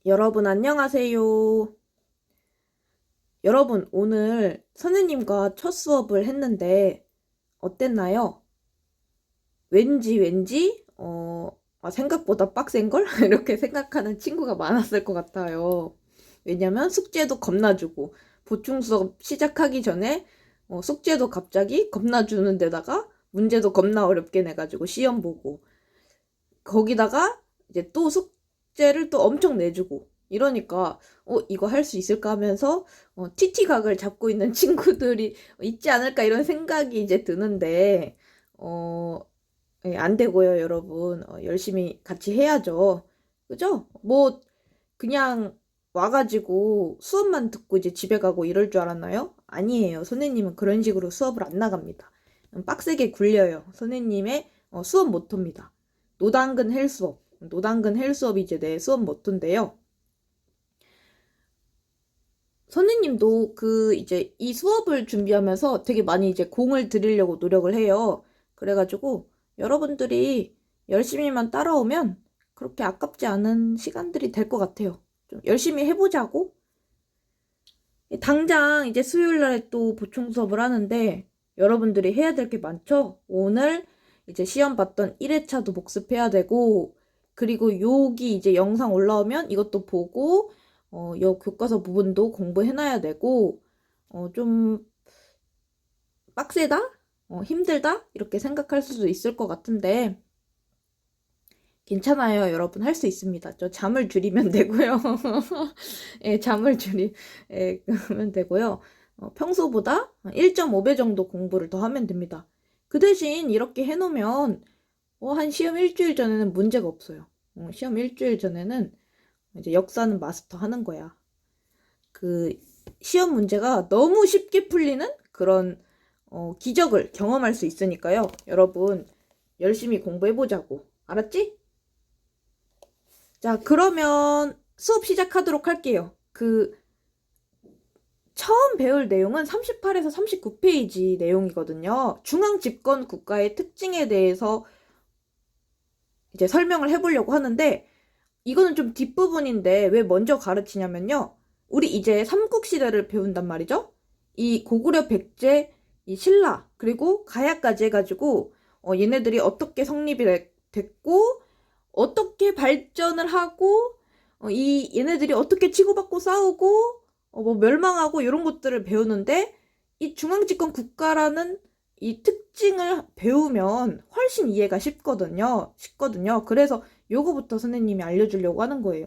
여러분 안녕하세요. 여러분 오늘 선생님과 첫 수업을 했는데 어땠나요? 왠지 생각보다 빡센걸? 이렇게 생각하는 친구가 많았을 것 같아요. 왜냐면 숙제도 겁나 주고 보충 수업 시작하기 전에 숙제도 갑자기 겁나 주는 데다가 문제도 겁나 어렵게 내가지고 시험 보고 거기다가 이제 또 숙제를 또 엄청 내주고 이러니까 이거 할 수 있을까 하면서 TT각을 잡고 있는 친구들이 있지 않을까 이런 생각이 이제 드는데 안 되고요, 여러분. 열심히 같이 해야죠. 그죠? 뭐 그냥 와가지고 수업만 듣고 이제 집에 가고 이럴 줄 알았나요? 아니에요. 선생님은 그런 식으로 수업을 안 나갑니다. 빡세게 굴려요. 선생님의 수업 모토입니다. 노당근 헬 수업. 노당근 헬 수업이 이제 내 수업 모토인데요. 선생님도 이제 이 수업을 준비하면서 되게 많이 이제 공을 들이려고 노력을 해요. 그래가지고 여러분들이 열심히만 따라오면 그렇게 아깝지 않은 시간들이 될 것 같아요. 좀 열심히 해보자고. 당장 이제 수요일 날에 또 보충 수업을 하는데 여러분들이 해야 될 게 많죠? 오늘 이제 시험 봤던 1회차도 복습해야 되고 그리고 여기 이제 영상 올라오면 이것도 보고 요 교과서 부분도 공부해놔야 되고 좀 빡세다? 힘들다? 이렇게 생각할 수도 있을 것 같은데 괜찮아요, 여러분. 할 수 있습니다. 저 잠을 줄이면 되고요. 예, 그러면 되고요. 평소보다 1.5배 정도 공부를 더 하면 됩니다. 그 대신 이렇게 해놓으면, 한 시험 일주일 전에는 문제가 없어요. 시험 일주일 전에는 이제 역사는 마스터 하는 거야. 그, 시험 문제가 너무 쉽게 풀리는 그런, 기적을 경험할 수 있으니까요. 여러분, 열심히 공부해보자고. 알았지? 자, 그러면 수업 시작하도록 할게요. 처음 배울 내용은 38에서 39페이지 내용이거든요. 중앙 집권 국가의 특징에 대해서 이제 설명을 해보려고 하는데, 이거는 좀 뒷부분인데 왜 먼저 가르치냐면요. 우리 이제 삼국시대를 배운단 말이죠. 이 고구려 백제, 이 신라, 그리고 가야까지 해가지고, 얘네들이 어떻게 성립이 됐고, 어떻게 발전을 하고 얘네들이 어떻게 치고받고 싸우고 뭐 멸망하고 이런 것들을 배우는데 이 중앙집권 국가라는 이 특징을 배우면 훨씬 이해가 쉽거든요. 그래서 요거부터 선생님이 알려주려고 하는 거예요.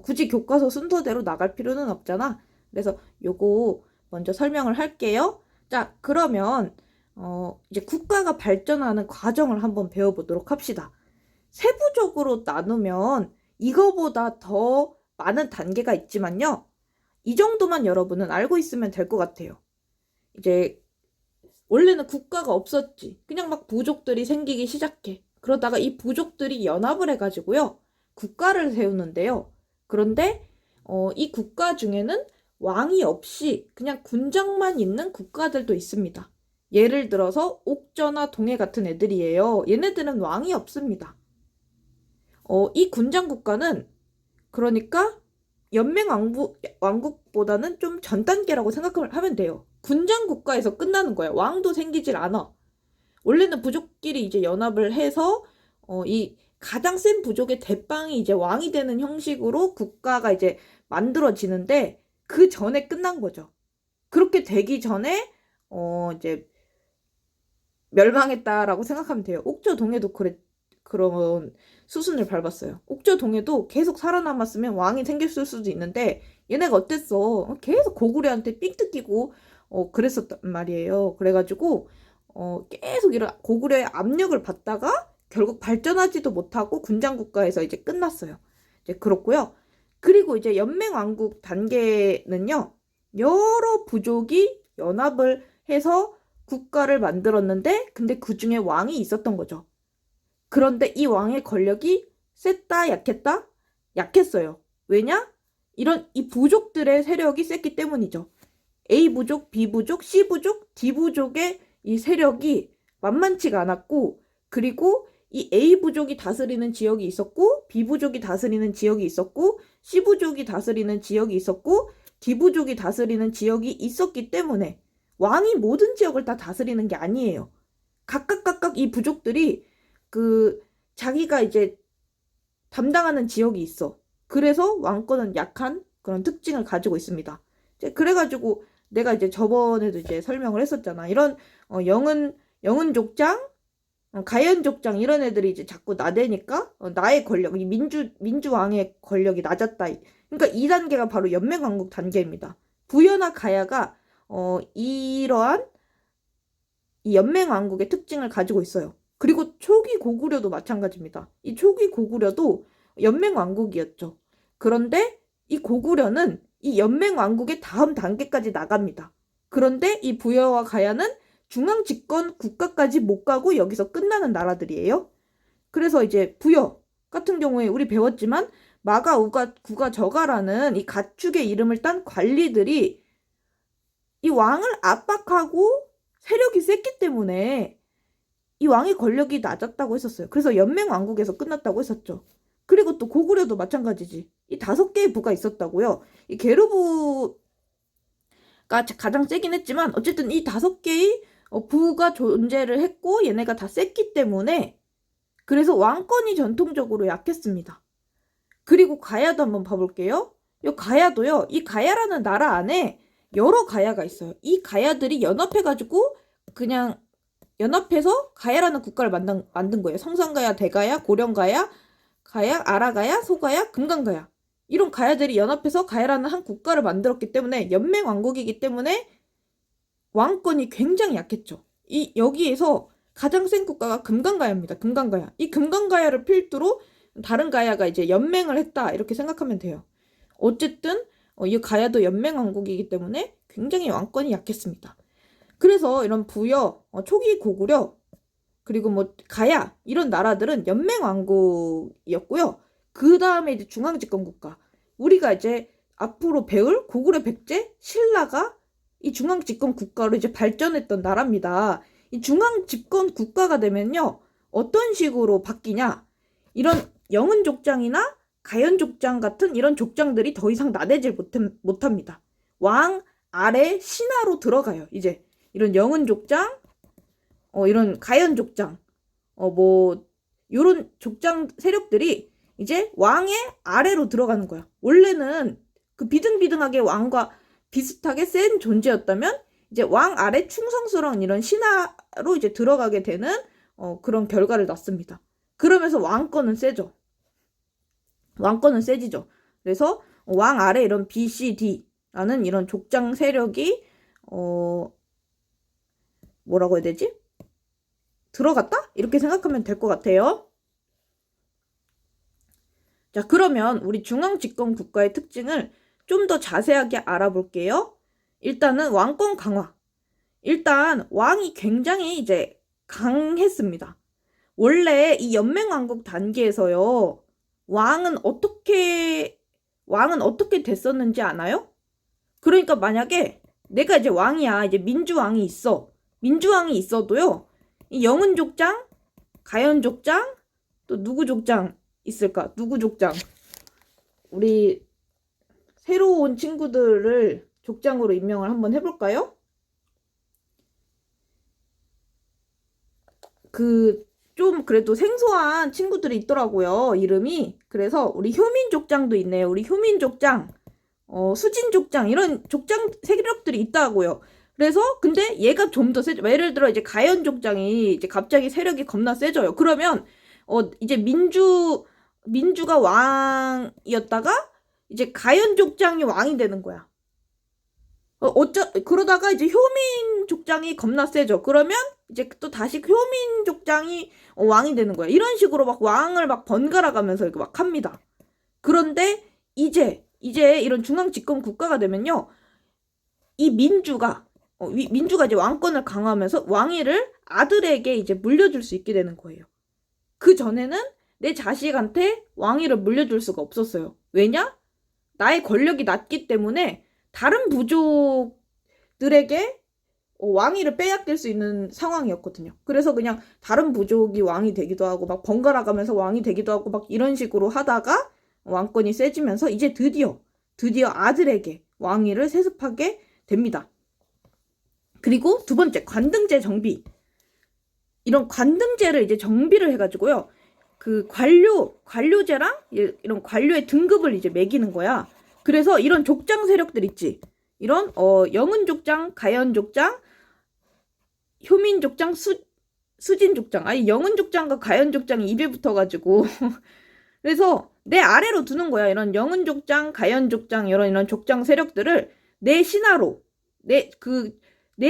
굳이 교과서 순서대로 나갈 필요는 없잖아. 그래서 요거 먼저 설명을 할게요. 자, 그러면 이제 국가가 발전하는 과정을 한번 배워보도록 합시다. 세부적으로 나누면 이거보다 더 많은 단계가 있지만요. 이 정도만 여러분은 알고 있으면 될 것 같아요. 이제 원래는 국가가 없었지. 그냥 막 부족들이 생기기 시작해. 그러다가 이 부족들이 연합을 해가지고요. 국가를 세우는데요. 그런데 이 국가 중에는 왕이 없이 그냥 군장만 있는 국가들도 있습니다. 예를 들어서 옥저나 동해 같은 애들이에요. 얘네들은 왕이 없습니다. 이 군장 국가는 그러니까 왕국보다는 좀 전 단계라고 생각을 하면 돼요. 군장 국가에서 끝나는 거야. 왕도 생기질 않아. 원래는 부족끼리 이제 연합을 해서 이 가장 센 부족의 대빵이 이제 왕이 되는 형식으로 국가가 이제 만들어지는데 그 전에 끝난 거죠. 그렇게 되기 전에 이제 멸망했다라고 생각하면 돼요. 옥저동해도 그런 수순을 밟았어요. 옥저동해도 계속 살아남았으면 왕이 생겼을 수도 있는데 얘네가 어땠어? 계속 고구려한테 삥 뜯기고 그랬었단 말이에요. 그래가지고 계속 이런 고구려의 압력을 받다가 결국 발전하지도 못하고 군장국가에서 이제 끝났어요. 이제 그렇고요. 그리고 이제 연맹왕국 단계는요. 여러 부족이 연합을 해서 국가를 만들었는데 근데 그 중에 왕이 있었던 거죠. 그런데 이 왕의 권력이 셌다, 약했다? 약했어요. 왜냐? 이 부족들의 세력이 셌기 때문이죠. A 부족, B 부족, C 부족, D 부족의 이 세력이 만만치가 않았고, 그리고 이 A 부족이 다스리는 지역이 있었고, B 부족이 다스리는 지역이 있었고, C 부족이 다스리는 지역이 있었고, D 부족이 다스리는 지역이 있었기 때문에 왕이 모든 지역을 다 다스리는 게 아니에요. 각각 이 부족들이 자기가 이제 담당하는 지역이 있어. 그래서 왕권은 약한 그런 특징을 가지고 있습니다. 그래가지고 내가 이제 저번에도 이제 설명을 했었잖아. 이런 영은 족장, 가연 족장 이런 애들이 이제 자꾸 나대니까 나의 권력, 이 민주왕의 권력이 낮았다. 그러니까 2단계가 바로 연맹왕국 단계입니다. 부여나 가야가 이러한 이 연맹왕국의 특징을 가지고 있어요. 그리고 초기 고구려도 마찬가지입니다. 이 초기 고구려도 연맹왕국이었죠. 그런데 이 고구려는 이 연맹왕국의 다음 단계까지 나갑니다. 그런데 이 부여와 가야는 중앙집권 국가까지 못 가고 여기서 끝나는 나라들이에요. 그래서 이제 부여 같은 경우에 우리 배웠지만 마가, 우가, 구가, 저가라는 이 가축의 이름을 딴 관리들이 이 왕을 압박하고 세력이 셌기 때문에 이 왕의 권력이 낮았다고 했었어요. 그래서 연맹왕국에서 끝났다고 했었죠. 그리고 또 고구려도 마찬가지지. 이 5개의 부가 있었다고요. 이 게르부가 가장 세긴 했지만 어쨌든 이 5개의 부가 존재를 했고 얘네가 다 셌기 때문에 그래서 왕권이 전통적으로 약했습니다. 그리고 가야도 한번 봐볼게요. 이 가야도요. 이 가야라는 나라 안에 여러 가야가 있어요. 이 가야들이 연합해가지고 그냥 연합해서 가야라는 국가를 만든 거예요. 성산가야, 대가야, 고령가야, 가야, 아라가야, 소가야, 금강가야. 이런 가야들이 연합해서 가야라는 한 국가를 만들었기 때문에 연맹왕국이기 때문에 왕권이 굉장히 약했죠. 여기에서 가장 센 국가가 금강가야입니다. 금강가야. 이 금강가야를 필두로 다른 가야가 이제 연맹을 했다 이렇게 생각하면 돼요. 어쨌든 이 가야도 연맹왕국이기 때문에 굉장히 왕권이 약했습니다. 그래서 이런 부여, 초기 고구려, 그리고 뭐 가야 이런 나라들은 연맹왕국이었고요. 그 다음에 이제 중앙집권 국가. 우리가 이제 앞으로 배울 고구려 백제, 신라가 이 중앙집권 국가로 이제 발전했던 나라입니다. 이 중앙집권 국가가 되면요. 어떤 식으로 바뀌냐? 이런 영은족장이나 가연족장 같은 이런 족장들이 더 이상 나대질 못합니다. 왕 아래 신하로 들어가요. 이제 이런 영은족장, 이런 가연족장, 요런 족장 세력들이 이제 왕의 아래로 들어가는 거야. 원래는 그 비등비등하게 왕과 비슷하게 센 존재였다면 이제 왕 아래 충성스러운 이런 신하로 이제 들어가게 되는 그런 결과를 낳습니다. 그러면서 왕권은 세죠. 왕권은 세지죠. 그래서 왕 아래 이런 B, C, D라는 이런 족장 세력이 뭐라고 해야 되지? 들어갔다? 이렇게 생각하면 될 것 같아요. 자, 그러면 우리 중앙집권 국가의 특징을 좀 더 자세하게 알아볼게요. 일단은 왕권 강화. 일단 왕이 굉장히 이제 강했습니다. 원래 이 연맹왕국 단계에서요. 왕은 어떻게 됐었는지 아나요? 그러니까 만약에 내가 이제 왕이야. 이제 민주왕이 있어. 민주왕이 있어도요. 이 영은족장, 가연족장, 또 누구 족장 있을까? 누구 족장? 우리 새로 온 친구들을 족장으로 임명을 한번 해볼까요? 좀 그래도 생소한 친구들이 있더라고요. 이름이. 그래서 우리 효민족장도 있네요. 우리 효민족장, 수진족장 이런 족장 세력들이 있다고요. 그래서 근데 얘가 좀 더 세죠. 예를 들어 이제 가연족장이 이제 갑자기 세력이 겁나 세져요. 그러면 이제 민주가 왕이었다가 이제 가연족장이 왕이 되는 거야. 그러다가 이제 효민족장이 겁나 세죠. 그러면 이제 또 다시 효민족장이 왕이 되는 거야. 이런 식으로 막 왕을 막 번갈아 가면서 이렇게 막 합니다. 그런데 이제 이런 중앙집권 국가가 되면요. 이 민주가 이제 왕권을 강화하면서 왕위를 아들에게 이제 물려줄 수 있게 되는 거예요. 그 전에는 내 자식한테 왕위를 물려줄 수가 없었어요. 왜냐? 나의 권력이 낮기 때문에 다른 부족들에게 왕위를 빼앗길 수 있는 상황이었거든요. 그래서 그냥 다른 부족이 왕이 되기도 하고 막 번갈아 가면서 왕이 되기도 하고 막 이런 식으로 하다가 왕권이 세지면서 이제 드디어 아들에게 왕위를 세습하게 됩니다. 그리고 두 번째, 관등제 정비. 이런 관등제를 이제 정비를 해가지고요. 그 관료제랑 이런 관료의 등급을 이제 매기는 거야. 그래서 이런 족장 세력들 있지. 이런 영은족장, 가연족장, 효민족장, 수진족장. 아니 영은족장과 가연족장이 입에 붙어가지고 그래서 내 아래로 두는 거야. 이런 영은족장, 가연족장 이런 족장 세력들을 내 신하로 내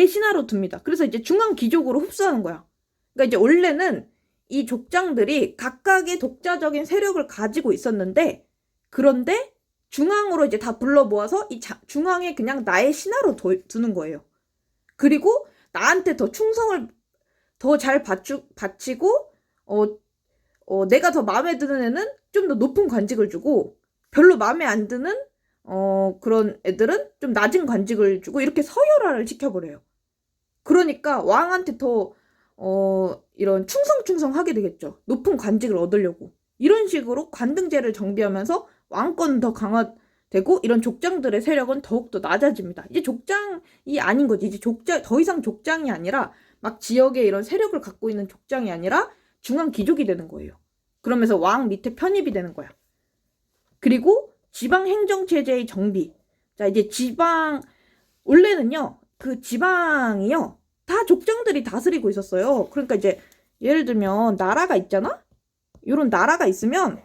신하로 둡니다. 그래서 이제 중앙 귀족으로 흡수하는 거야. 그러니까 이제 원래는 이 족장들이 각각의 독자적인 세력을 가지고 있었는데 그런데 중앙으로 이제 다 불러 모아서 이 중앙에 그냥 나의 신하로 두는 거예요. 그리고 나한테 더 충성을 더 잘 바치고 내가 더 마음에 드는 애는 좀 더 높은 관직을 주고 별로 마음에 안 드는 그런 애들은 좀 낮은 관직을 주고 이렇게 서열화를 시켜버려요. 그러니까 왕한테 더 이런 충성하게 되겠죠. 높은 관직을 얻으려고. 이런 식으로 관등제를 정비하면서 왕권은 더 강화되고 이런 족장들의 세력은 더욱더 낮아집니다. 이제 족장이 아닌 거지. 이제 더 이상 족장이 아니라 막 지역에 이런 세력을 갖고 있는 족장이 아니라 중앙 귀족이 되는 거예요. 그러면서 왕 밑에 편입이 되는 거야. 그리고 지방 행정 체제의 정비. 자, 이제 원래는요, 그 지방이요, 다 족장들이 다스리고 있었어요. 그러니까 이제 예를 들면 나라가 있잖아? 이런 나라가 있으면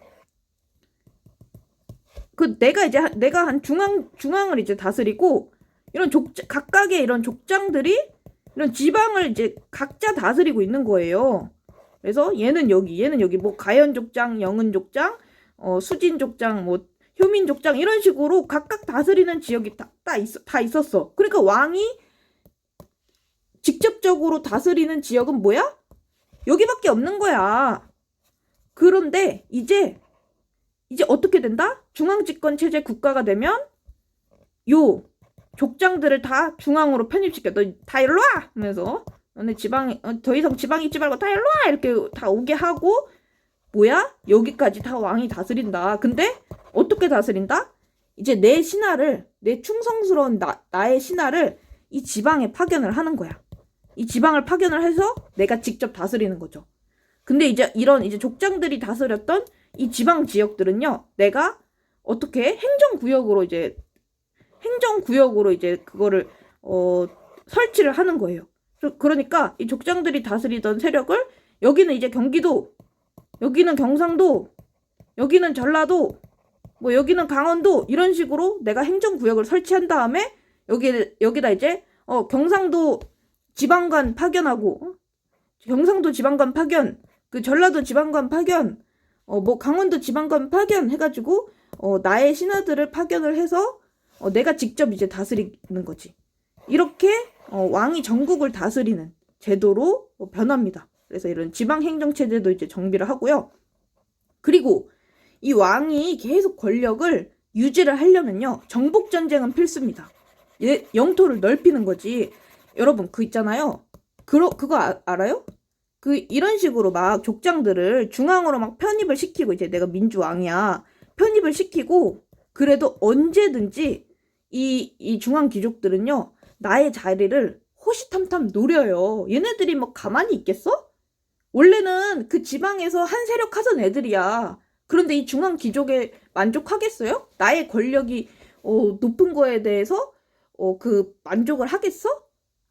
내가 한 중앙을 이제 다스리고 이런 각각의 이런 족장들이 이런 지방을 이제 각자 다스리고 있는 거예요. 그래서 얘는 여기 뭐 가연족장, 영은족장, 수진족장, 뭐 효민족장 이런 식으로 각각 다스리는 지역이 다 있었어. 그러니까 왕이 직접적으로 다스리는 지역은 뭐야? 여기밖에 없는 거야. 그런데 이제 어떻게 된다? 중앙집권 체제 국가가 되면 요 족장들을 다 중앙으로 편입시켜. 너 다 일로 와! 하면서 너네 더 이상 지방에 있지 말고 다 일로 와! 이렇게 다 오게 하고 뭐야? 여기까지 다 왕이 다스린다. 근데 어떻게 다스린다? 이제 내 충성스러운 나의 신하를 이 지방에 파견을 하는 거야. 이 지방을 파견을 해서 내가 직접 다스리는 거죠. 근데 이제 이런 족장들이 다스렸던 이 지방 지역들은요, 내가 어떻게 행정구역으로 이제 그거를 설치를 하는 거예요. 그러니까 이 족장들이 다스리던 세력을 여기는 이제 경기도, 여기는 경상도, 여기는 전라도, 뭐 여기는 강원도 이런 식으로 내가 행정구역을 설치한 다음에 여기다 이제 경상도 지방관 파견하고 경상도 지방관 파견, 그 전라도 지방관 파견, 뭐 강원도 지방관 파견 해가지고 나의 신하들을 파견을 해서 내가 직접 이제 다스리는 거지. 이렇게 왕이 전국을 다스리는 제도로 변합니다. 그래서 이런 지방 행정 체제도 이제 정비를 하고요. 그리고 이 왕이 계속 권력을 유지를 하려면요, 정복 전쟁은 필수입니다. 영토를 넓히는 거지. 여러분 그 있잖아요. 그거 알아요? 이런 식으로 막 족장들을 중앙으로 막 편입을 시키고 이제 내가 민주왕이야. 편입을 시키고 그래도 언제든지 이 중앙 귀족들은요, 나의 자리를 호시탐탐 노려요. 얘네들이 뭐 가만히 있겠어? 원래는 그 지방에서 한 세력 하던 애들이야. 그런데 이 중앙 귀족에 만족하겠어요? 나의 권력이 높은 거에 대해서 그 만족을 하겠어?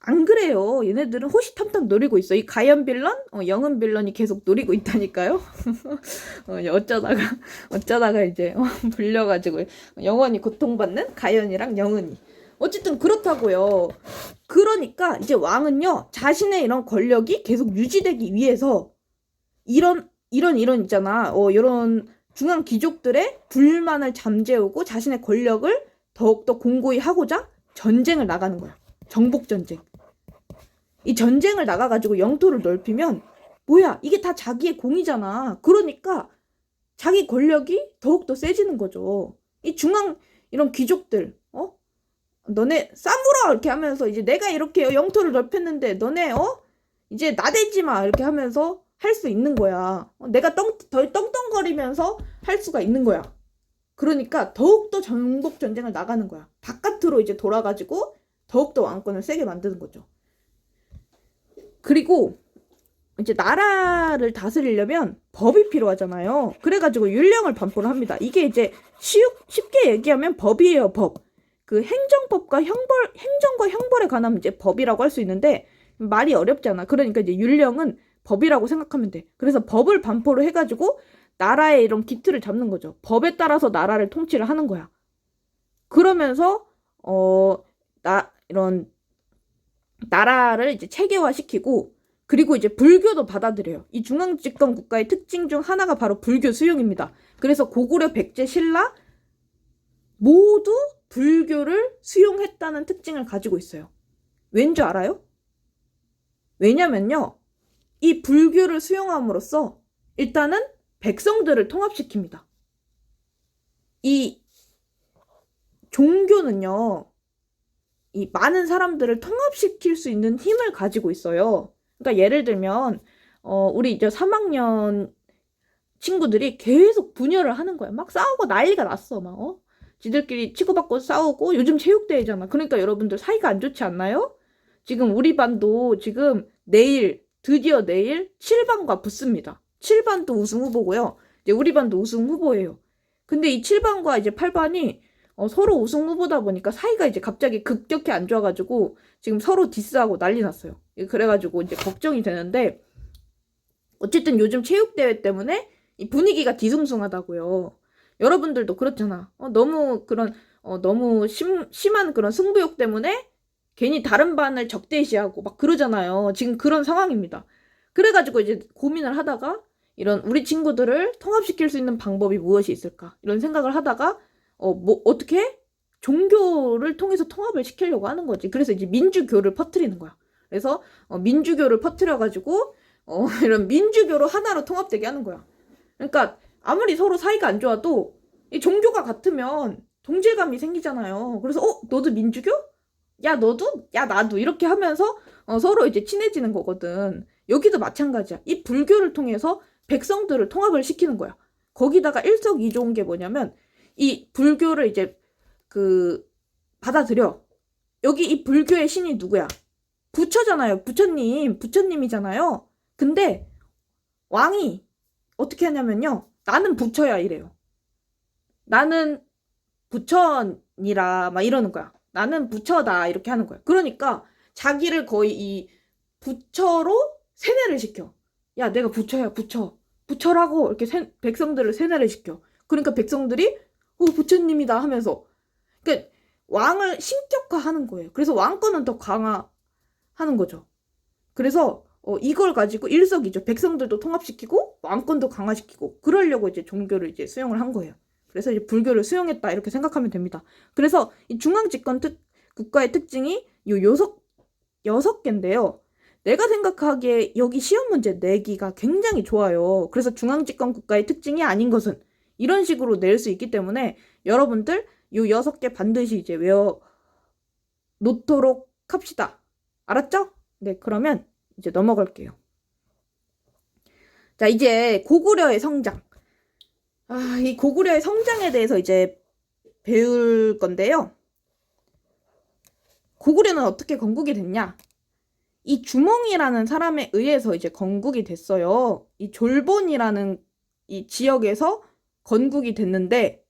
안 그래요. 얘네들은 호시탐탐 노리고 있어. 이 가연 빌런, 영은 빌런이 계속 노리고 있다니까요. 어쩌다가 이제 불려가지고 영원히 고통받는 가연이랑 영은이. 어쨌든 그렇다고요. 그러니까 이제 왕은요, 자신의 이런 권력이 계속 유지되기 위해서 이런 있잖아. 이런 중앙 귀족들의 불만을 잠재우고 자신의 권력을 더욱더 공고히 하고자 전쟁을 나가는 거야. 정복전쟁. 이 전쟁을 나가가지고 영토를 넓히면 뭐야? 이게 다 자기의 공이잖아. 그러니까 자기 권력이 더욱더 세지는 거죠. 이 중앙 이런 귀족들, 너네 싸물어 이렇게 하면서 이제 내가 이렇게 영토를 넓혔는데 너네 이제 나대지 마 이렇게 하면서 할 수 있는 거야. 내가 덜 떵떵거리면서 할 수가 있는 거야. 그러니까 더욱더 전국 전쟁을 나가는 거야. 바깥으로 이제 돌아가지고 더욱더 왕권을 세게 만드는 거죠. 그리고 이제 나라를 다스리려면 법이 필요하잖아요. 그래가지고 율령을 반포를 합니다. 이게 이제 쉽게 얘기하면 법이에요, 법. 그 행정과 형벌에 관한 이제 법이라고 할 수 있는데 말이 어렵잖아. 그러니까 이제 율령은 법이라고 생각하면 돼. 그래서 법을 반포를 해가지고 나라의 이런 기틀을 잡는 거죠. 법에 따라서 나라를 통치를 하는 거야. 그러면서 이런 나라를 이제 체계화시키고 그리고 이제 불교도 받아들여요. 이 중앙집권 국가의 특징 중 하나가 바로 불교 수용입니다. 그래서 고구려, 백제, 신라 모두 불교를 수용했다는 특징을 가지고 있어요. 왠 줄 알아요? 왜냐면요. 이 불교를 수용함으로써 일단은 백성들을 통합시킵니다. 이 종교는요. 이 많은 사람들을 통합시킬 수 있는 힘을 가지고 있어요. 그러니까 예를 들면 우리 이제 3학년 친구들이 계속 분열을 하는 거야. 막 싸우고 난리가 났어. 막 지들끼리 치고받고 싸우고 요즘 체육대회잖아. 그러니까 여러분들 사이가 안 좋지 않나요? 지금 우리 반도 지금 드디어 내일 7반과 붙습니다. 7반도 우승 후보고요. 이제 우리 반도 우승 후보예요. 근데 이 7반과 이제 8반이 서로 우승 후보다 보니까 사이가 이제 갑자기 급격히 안 좋아가지고 지금 서로 디스하고 난리 났어요. 그래가지고 이제 걱정이 되는데 어쨌든 요즘 체육대회 때문에 이 분위기가 뒤숭숭하다고요. 여러분들도 그렇잖아. 너무 심한 그런 승부욕 때문에 괜히 다른 반을 적대시하고 막 그러잖아요. 지금 그런 상황입니다. 그래가지고 이제 고민을 하다가 이런 우리 친구들을 통합시킬 수 있는 방법이 무엇이 있을까? 이런 생각을 하다가 어떻게? 종교를 통해서 통합을 시키려고 하는 거지. 그래서 이제 민주교를 퍼뜨리는 거야. 그래서 민주교를 퍼뜨려가지고 이런 민주교로 하나로 통합되게 하는 거야. 그러니까 아무리 서로 사이가 안 좋아도 이 종교가 같으면 동질감이 생기잖아요. 그래서 너도 민주교? 야 너도? 야 나도 이렇게 하면서 서로 이제 친해지는 거거든. 여기도 마찬가지야. 이 불교를 통해서 백성들을 통합을 시키는 거야. 거기다가 일석이조인 게 뭐냐면 이 불교를 이제 받아들여. 여기 이 불교의 신이 누구야? 부처잖아요. 부처님이잖아요. 근데 왕이 어떻게 하냐면요. 나는 부처야 이래요. 나는 부처니라 막 이러는 거야. 나는 부처다 이렇게 하는 거야. 그러니까 자기를 거의 이 부처로 세뇌를 시켜. 야 내가 부처야 부처. 부처라고 이렇게 백성들을 세뇌를 시켜. 그러니까 백성들이 부처님이다 하면서 그러니까 왕을 신격화하는 거예요. 그래서 왕권은 더 강화하는 거죠. 그래서 이걸 가지고 일석이조 백성들도 통합시키고 왕권도 강화시키고 그러려고 이제 종교를 이제 수용을 한 거예요. 그래서 이제 불교를 수용했다 이렇게 생각하면 됩니다. 그래서 이 중앙집권 국가의 특징이 요 여섯 개인데요. 내가 생각하기에 여기 시험 문제 내기가 굉장히 좋아요. 그래서 중앙집권 국가의 특징이 아닌 것은 이런 식으로 낼 수 있기 때문에 여러분들 요 6개 반드시 이제 외워 놓도록 합시다. 알았죠? 네, 그러면 이제 넘어갈게요. 자, 이제 고구려의 성장. 이 고구려의 성장에 대해서 이제 배울 건데요. 고구려는 어떻게 건국이 됐냐? 이 주몽이라는 사람에 의해서 이제 건국이 됐어요. 이 졸본이라는 이 지역에서 건국이 됐는데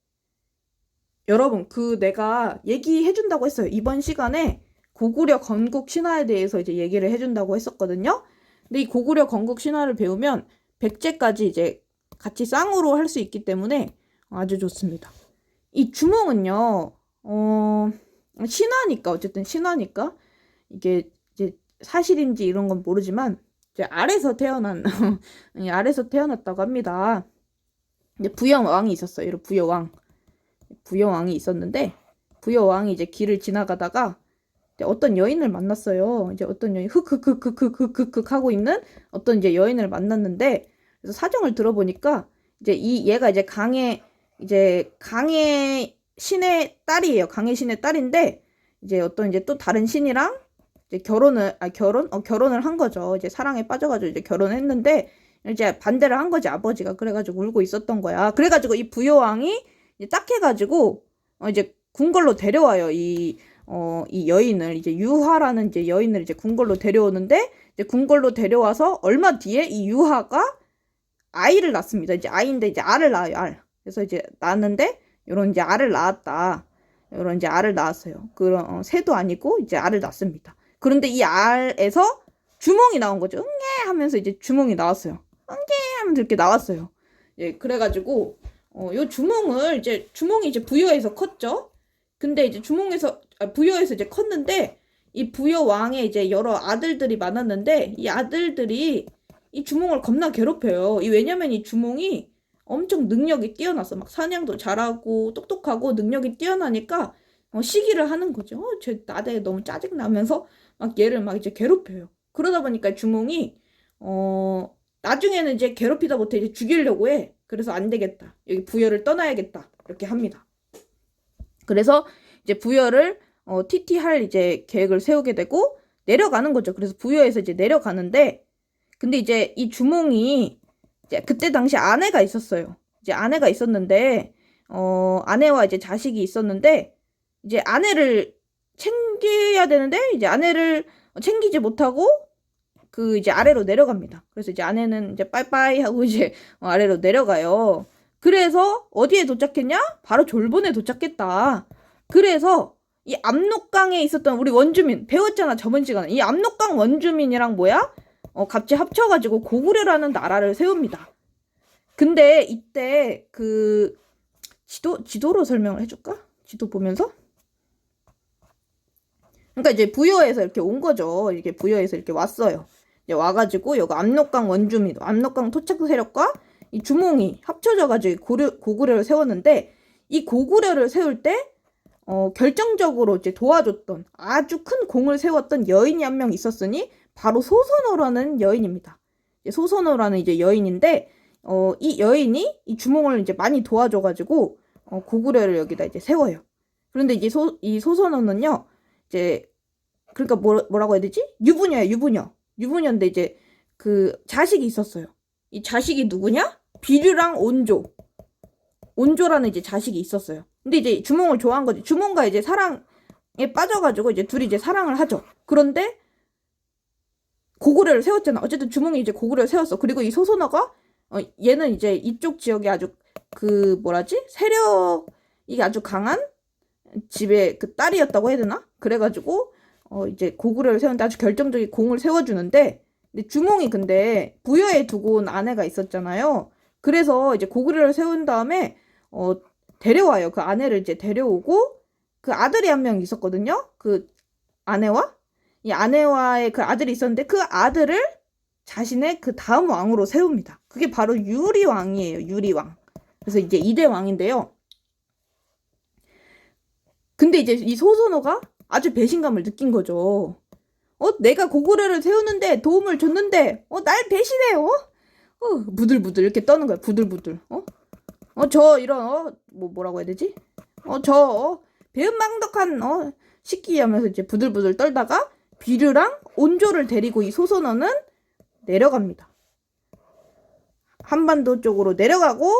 여러분 내가 얘기해준다고 했어요. 이번 시간에 고구려 건국 신화에 대해서 이제 얘기를 해준다고 했었거든요. 근데 이 고구려 건국 신화를 배우면 백제까지 이제 같이 쌍으로 할 수 있기 때문에 아주 좋습니다. 이 주몽은요, 신화니까 어쨌든 신화니까 이게 이제 사실인지 이런 건 모르지만 이제 아래서 태어났다고 합니다. 이제 부여왕이 있었어요. 이런 부여왕이 있었는데 부여왕이 이제 길을 지나가다가 어떤 여인을 만났어요. 이제 어떤 여인 흑흑흑흑흑흑흑 하고 있는 어떤 이제 여인을 만났는데 그래서 사정을 들어보니까 이제 얘가 이제 강의 신의 딸이에요. 강의 신의 딸인데 이제 어떤 이제 또 다른 신이랑 이제 결혼을 한 거죠. 이제 사랑에 빠져가지고 이제 결혼했는데 이제 반대를 한 거지, 아버지가. 그래가지고 울고 있었던 거야. 그래가지고 이 부여왕이 이제 딱 해가지고 이제 궁궐로 데려와요. 이 여인을, 이제 유하라는 이제 여인을 이제 궁궐로 데려오는데, 이제 궁궐로 데려와서 얼마 뒤에 이 유하가 아이를 낳습니다. 이제 아이인데 이제 알을 낳아요, 알. 그래서 이제 낳았는데, 요런 이제 알을 낳았다. 요런 이제 알을 낳았어요. 그런, 새도 아니고 이제 알을 낳습니다. 그런데 이 알에서 주몽이 나온 거죠. 응애 하면서 이제 주몽이 나왔어요. 응애 하면서 이렇게 나왔어요. 예, 그래가지고, 요 주몽이 이제 부여에서 컸죠. 근데 이제 부여에서 이제 컸는데, 이 부여 왕에 이제 여러 아들들이 많았는데, 이 아들들이 이 주몽을 겁나 괴롭혀요. 왜냐면 이 주몽이 엄청 능력이 뛰어났어. 막 사냥도 잘하고 똑똑하고 능력이 뛰어나니까 시기를 하는 거죠. 쟤 나한테 너무 짜증나면서 막 얘를 막 이제 괴롭혀요. 그러다 보니까 주몽이 나중에는 이제 괴롭히다 못해 이제 죽이려고 해. 그래서 안 되겠다. 여기 부여를 떠나야겠다. 이렇게 합니다. 그래서 이제 부여를 TT할 이제 계획을 세우게 되고 내려가는 거죠. 그래서 부여에서 이제 내려가는데, 근데 이제 이 주몽이 이제 그때 당시 아내가 있었어요. 이제 아내가 있었는데 아내와 이제 자식이 있었는데, 이제 아내를 챙겨야 되는데 이제 아내를 챙기지 못하고 그 이제 아래로 내려갑니다. 그래서 이제 아내는 이제 빠이빠이 하고 이제 아래로 내려가요. 그래서 어디에 도착했냐? 바로 졸본에 도착했다. 그래서 이 압록강에 있었던 우리 원주민 배웠잖아, 저번 시간에. 이 압록강 원주민이랑 같이 합쳐가지고 고구려라는 나라를 세웁니다. 근데 이때 그 지도로 설명을 해줄까? 지도 보면서? 그러니까 이제 부여에서 이렇게 온 거죠. 이게 부여에서 이렇게 왔어요. 이제 와가지고 여기 압록강 원주민, 압록강 토착 세력과 이 주몽이 합쳐져가지고 고구려를 세웠는데, 이 고구려를 세울 때 결정적으로 이제 도와줬던, 아주 큰 공을 세웠던 여인이 한 명 있었으니 바로 소선호라는 여인입니다. 소선호라는 이제 여인인데, 이 여인이 이 주몽을 이제 많이 도와줘가지고 고구려를 여기다 이제 세워요. 그런데 이제 이 소선호는요, 이제 그러니까 뭐라고 해야 되지? 유부녀인데 이제 그 자식이 있었어요. 이 자식이 누구냐? 비류랑 온조라는 이제 자식이 있었어요. 근데 이제 주몽을 좋아한 거지. 주몽과 이제 사랑에 빠져가지고 이제 둘이 이제 사랑을 하죠. 그런데 고구려를 세웠잖아. 어쨌든 주몽이 이제 고구려를 세웠어. 그리고 이 소선호가 얘는 이제 이쪽 지역에 아주 세력이 아주 강한 집의 그 딸이었다고 해야 되나? 그래가지고 이제 고구려를 세우는데 아주 결정적인 공을 세워주는데, 근데 주몽이 근데 부여에 두고 온 아내가 있었잖아요. 그래서 이제 고구려를 세운 다음에 데려와요. 그 아내를 이제 데려오고, 그 아들이 한 명 있었거든요. 그 이 아내와의 그 아들이 있었는데, 그 아들을 자신의 그 다음 왕으로 세웁니다. 그게 바로 유리왕이에요. 유리왕. 그래서 이제 2대 왕인데요. 근데 이제 이 소선호가 아주 배신감을 느낀 거죠. 내가 고구려를 세우는데 도움을 줬는데 날 배신해. 부들부들 이렇게 떠는 거야. 부들부들. 저 이런 뭐라고 해야 되지? 저 배은망덕한 시끼 하면서 이제 부들부들 떨다가 비류랑 온조를 데리고 이 소선호는 내려갑니다. 한반도 쪽으로 내려가고,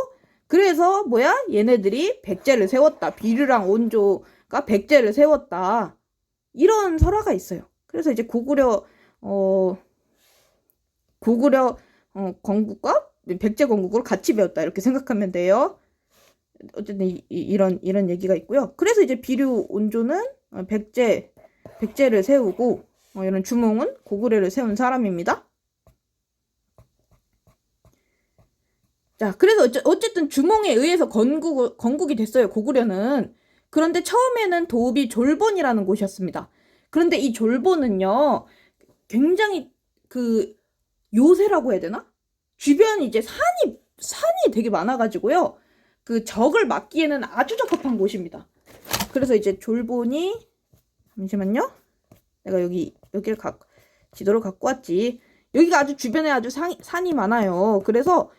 그래서 얘네들이 백제를 세웠다. 비류랑 온조가 백제를 세웠다. 이런 설화가 있어요. 그래서 이제 고구려 건국과 백제 건국을 같이 배웠다. 이렇게 생각하면 돼요. 어쨌든 이런 얘기가 있고요. 그래서 이제 비류 온조는 백제를 세우고, 이런 주몽은 고구려를 세운 사람입니다. 자, 그래서 어쨌든 주몽에 의해서 건국이 됐어요, 고구려는. 그런데 처음에는 도읍이 졸본이라는 곳이었습니다. 그런데 이 졸본은요, 굉장히 요새라고 해야 되나? 주변이 이제 산이 되게 많아가지고요. 그 적을 막기에는 아주 적합한 곳입니다. 그래서 이제 졸본이, 잠시만요. 내가 여기를 지도를 갖고 왔지. 여기가 아주 주변에 아주 산이 많아요. 그래서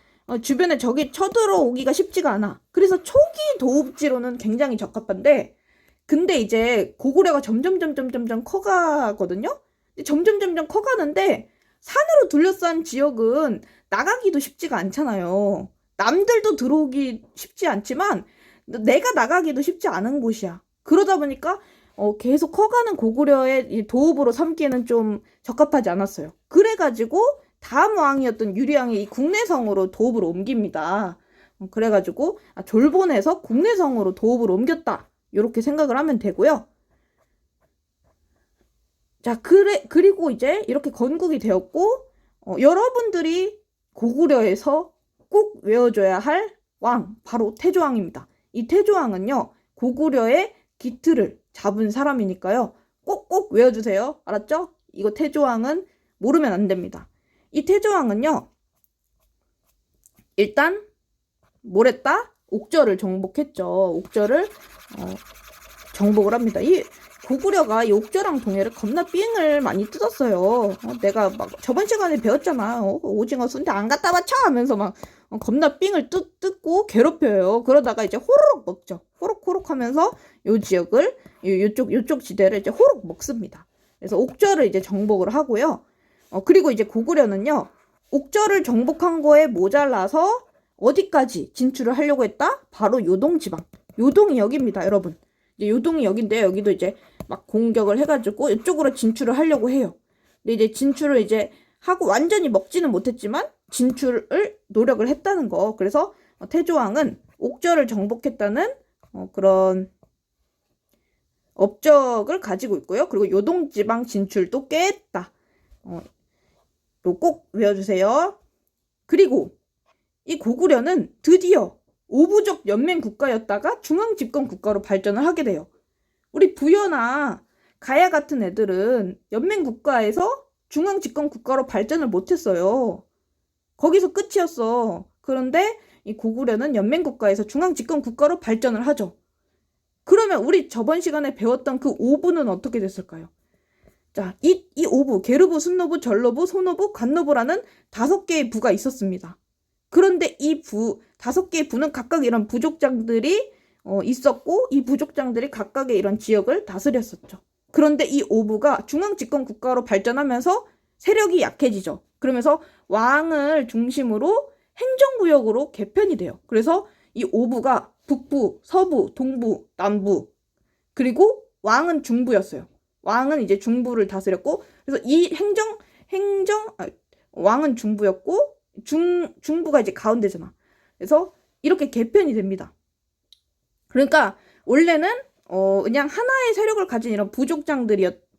주변에 적이 쳐들어오기가 쉽지가 않아. 그래서 초기 도읍지로는 굉장히 적합한데, 근데 이제 고구려가 점점 커가거든요. 점점 커가는데 산으로 둘러싼 지역은 나가기도 쉽지가 않잖아요. 남들도 들어오기 쉽지 않지만 내가 나가기도 쉽지 않은 곳이야. 그러다 보니까 계속 커가는 고구려의 도읍으로 삼기에는 좀 적합하지 않았어요. 그래가지고 다음 왕이었던 유리왕이 이 국내성으로 도읍으로 옮깁니다. 그래가지고 졸본에서 국내성으로 도읍으로 옮겼다. 이렇게 생각을 하면 되고요. 자, 그리고 이제 이렇게 건국이 되었고, 여러분들이 고구려에서 꼭 외워줘야 할 왕, 바로 태조왕입니다. 이 태조왕은요, 고구려의 기틀을 잡은 사람이니까요. 꼭꼭 외워주세요. 알았죠? 이거 태조왕은 모르면 안 됩니다. 이 태조왕은요, 일단 뭘 했다? 옥저를 정복했죠. 옥저를 정복을 합니다. 이 고구려가 이 옥저랑 동해를 겁나 삥을 많이 뜯었어요. 내가 막 저번 시간에 배웠잖아. 오징어 순대 안 갖다 바쳐 하면서 막 겁나 삥을 뜯고 괴롭혀요. 그러다가 이제 호로록 먹죠. 호록호록 하면서 요 지역을 요쪽 지대를 이제 호록 먹습니다. 그래서 옥저를 이제 정복을 하고요. 그리고 이제 고구려는요. 옥저를 정복한 거에 모자라서 어디까지 진출을 하려고 했다? 바로 요동지방. 요동이 여기입니다, 여러분. 이제 요동이 여긴데 여기도 이제 막 공격을 해가지고 이쪽으로 진출을 하려고 해요. 근데 이제 진출을 이제 하고 완전히 먹지는 못했지만 진출을 노력을 했다는 거. 그래서 태조왕은 옥저를 정복했다는 그런 업적을 가지고 있고요. 그리고 요동지방 진출도 깼다. 꼭 외워주세요. 그리고 이 고구려는 드디어 오부족 연맹 국가였다가 중앙 집권 국가로 발전을 하게 돼요. 우리 부여나 가야 같은 애들은 연맹 국가에서 중앙 집권 국가로 발전을 못했어요. 거기서 끝이었어. 그런데 이 고구려는 연맹 국가에서 중앙 집권 국가로 발전을 하죠. 그러면 우리 저번 시간에 배웠던 그 오부는 어떻게 됐을까요? 자, 이 오부, 게르부, 순노부, 전노부, 소노부, 관노부라는 5개의 부가 있었습니다. 그런데 이 5개의 부는 각각 이런 부족장들이 있었고 이 부족장들이 각각의 이런 지역을 다스렸었죠. 그런데 이 오부가 중앙 집권 국가로 발전하면서 세력이 약해지죠. 그러면서 왕을 중심으로 행정구역으로 개편이 돼요. 그래서 이 오부가 북부, 서부, 동부, 남부 그리고 왕은 중부였어요. 왕은 이제 중부를 다스렸고 그래서 이 왕은 중부였고 중부가 이제 가운데잖아. 그래서 이렇게 개편이 됩니다. 그러니까 원래는 그냥 하나의 세력을 가진 이런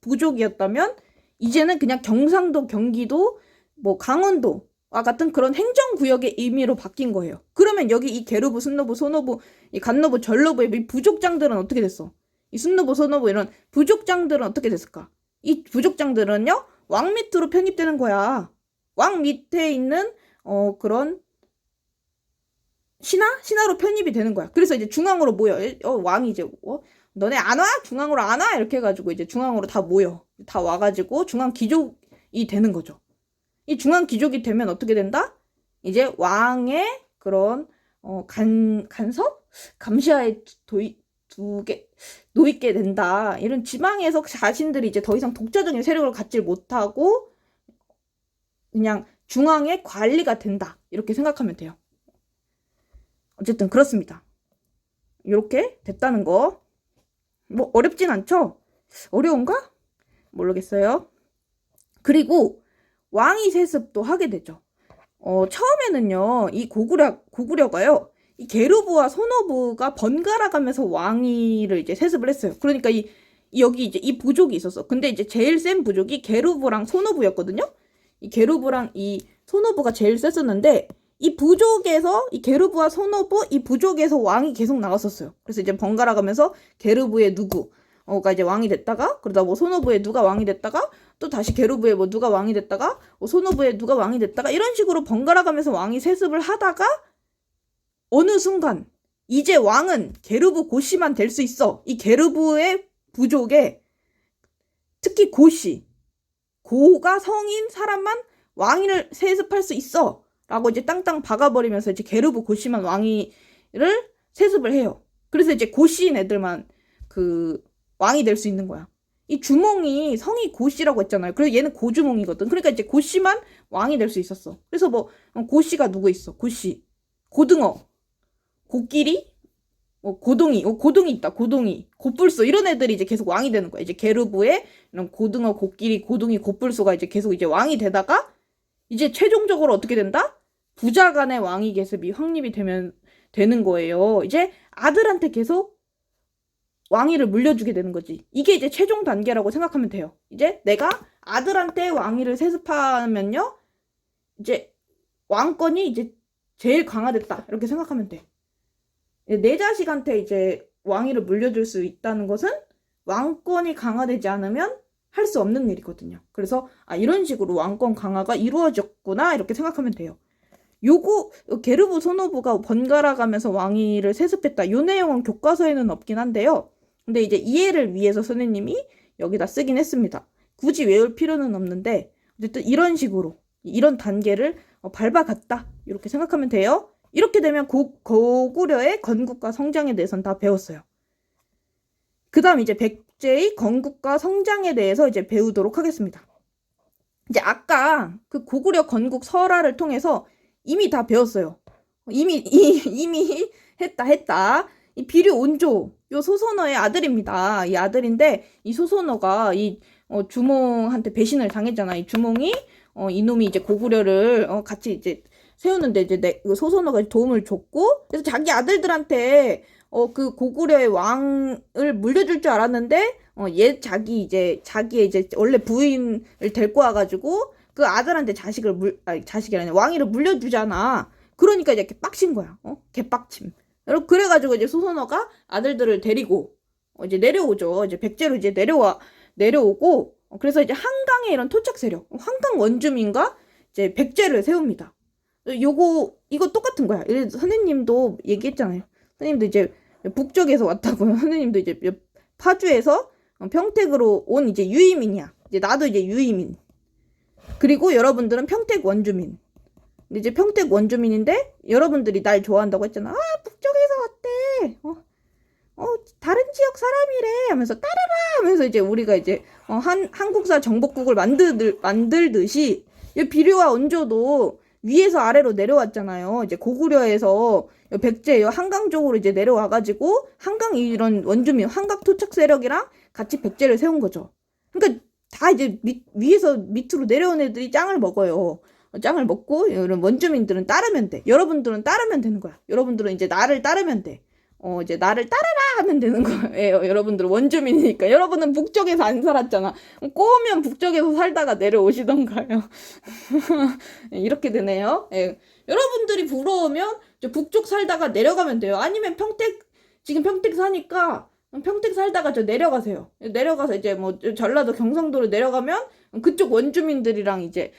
부족이었다면 이제는 그냥 경상도, 경기도, 뭐 강원도와 같은 그런 행정구역의 의미로 바뀐 거예요. 그러면 여기 이 게르부, 순노부, 소노부, 이 간노부, 전노부의 이 부족장들은 어떻게 됐어? 이 순노부, 소노부 이런 부족장들은 어떻게 됐을까? 이 부족장들은요 왕 밑으로 편입되는 거야. 왕 밑에 있는 그런 신하로 편입이 되는 거야. 그래서 이제 중앙으로 모여. 왕이 이제 너네 안 와? 중앙으로 안 와? 이렇게 해가지고 이제 중앙으로 다 모여. 다 와가지고 중앙 귀족이 되는 거죠. 이 중앙 귀족이 되면 어떻게 된다? 이제 왕의 그런 간섭? 감시하에 놓이게 된다. 이런 지방에서 자신들이 이제 더 이상 독자적인 세력을 갖지 못하고 그냥 중앙의 관리가 된다. 이렇게 생각하면 돼요. 어쨌든 그렇습니다. 이렇게 됐다는 거. 뭐 어렵진 않죠? 어려운가? 모르겠어요. 그리고 왕위 세습도 하게 되죠. 처음에는요. 이 고구려가요. 이 게르부와 소노부가 번갈아 가면서 왕위를 이제 세습을 했어요. 그러니까 여기 이제 이 부족이 있었어. 근데 이제 제일 센 부족이 게르부랑 소노부였거든요. 이 게르부랑 이 소노부가 제일 셌었는데 이 부족에서 이 게르부와 소노부 이 부족에서 왕이 계속 나왔었어요. 그래서 이제 번갈아 가면서 게르부의 누구가 이제 왕이 됐다가 그러다 뭐 소노부의 누가 왕이 됐다가 또 다시 게르부의 뭐 누가 왕이 됐다가 소노부의 누가 왕이 됐다가 이런 식으로 번갈아 가면서 왕이 세습을 하다가 어느 순간 이제 왕은 게르부 고씨만 될 수 있어. 이 게르부의 부족에 특히 고가 성인 사람만 왕위를 세습할 수 있어. 라고 이제 땅땅 박아버리면서 이제 게르부 고씨만 왕위를 세습을 해요. 그래서 이제 고씨인 애들만 그 왕이 될 수 있는 거야. 이 주몽이 성이 고씨라고 했잖아요. 그래서 얘는 고주몽이거든. 그러니까 이제 고씨만 왕이 될 수 있었어. 그래서 뭐 고씨가 누구 있어? 고씨, 고등어, 고끼리, 고동이 있다. 고동이, 고뿔소 이런 애들이 이제 계속 왕이 되는 거야. 이제 게르부에 이런 고등어, 고끼리, 고동이, 고뿔소가 이제 계속 이제 왕이 되다가 이제 최종적으로 어떻게 된다? 부자 간의 왕위 계습이 확립이 되는 거예요. 이제 아들한테 계속 왕위를 물려주게 되는 거지. 이게 이제 최종 단계라고 생각하면 돼요. 이제 내가 아들한테 왕위를 세습하면요, 이제 왕권이 이제 제일 강화됐다. 이렇게 생각하면 돼. 내 자식한테 이제 왕위를 물려줄 수 있다는 것은 왕권이 강화되지 않으면 할 수 없는 일이거든요. 그래서 이런 식으로 왕권 강화가 이루어졌구나 이렇게 생각하면 돼요. 요거 게르부 소노부가 번갈아 가면서 왕위를 세습했다. 요 내용은 교과서에는 없긴 한데요. 근데 이제 이해를 위해서 선생님이 여기다 쓰긴 했습니다. 굳이 외울 필요는 없는데 어쨌든 이런 식으로 이런 단계를 밟아갔다. 이렇게 생각하면 돼요. 이렇게 되면 고구려의 건국과 성장에 대해서는 다 배웠어요. 그 다음 이제 백제의 건국과 성장에 대해서 이제 배우도록 하겠습니다. 이제 아까 그 고구려 건국 설화를 통해서 이미 다 배웠어요. 이미 했다. 이 비류 온조, 요 소선어의 아들입니다. 이 아들인데 이 소선어가 이 주몽한테 배신을 당했잖아. 이 주몽이 이놈이 이제 고구려를 같이 이제 세우는데 이제 소선어가 도움을 줬고, 그래서 자기 아들들한테 그 고구려의 왕을 물려줄 줄 알았는데 자기의 이제 원래 부인을 데리고 와가지고 그 아들한테 자식이 아니라 왕위를 물려주잖아. 그러니까 이제 개빡친 거야. 개빡침. 그래가지고 이제 소선어가 아들들을 데리고 이제 내려오죠. 이제 백제로 이제 내려오고, 그래서 이제 한강의 이런 토착 세력, 한강 원주민과 이제 백제를 세웁니다. 이거 똑같은 거야. 선생님도 얘기했잖아요. 선생님도 이제 북쪽에서 왔다고요. 선생님도 이제 파주에서 평택으로 온 이제 유이민이야. 이제 나도 이제 유이민. 그리고 여러분들은 평택 원주민. 근데 이제 평택 원주민인데 여러분들이 날 좋아한다고 했잖아. 북쪽에서 왔대. 다른 지역 사람이래 하면서 따르라 하면서 이제 우리가 이제 한국사 정복국을 만들듯이 비류와 온조도 위에서 아래로 내려왔잖아요. 이제 고구려에서 백제 한강 쪽으로 이제 내려와가지고 한강 이런 원주민 한강 토착 세력이랑 같이 백제를 세운 거죠. 그러니까 다 이제 위에서 밑으로 내려온 애들이 짱을 먹어요. 짱을 먹고 이런 원주민들은 따르면 돼. 여러분들은 따르면 되는 거야. 여러분들은 이제 나를 따르면 돼. 이제 나를 따르라 하면 되는 거예요. 여러분들은 원주민이니까. 여러분은 북쪽에서 안 살았잖아. 꼬우면 북쪽에서 살다가 내려오시던가요. 이렇게 되네요. 예. 여러분들이 부러우면 북쪽 살다가 내려가면 돼요. 아니면 지금 평택 사니까 평택 살다가 내려가세요. 내려가서 이제 뭐 전라도 경상도로 내려가면 그쪽 원주민들이랑 이제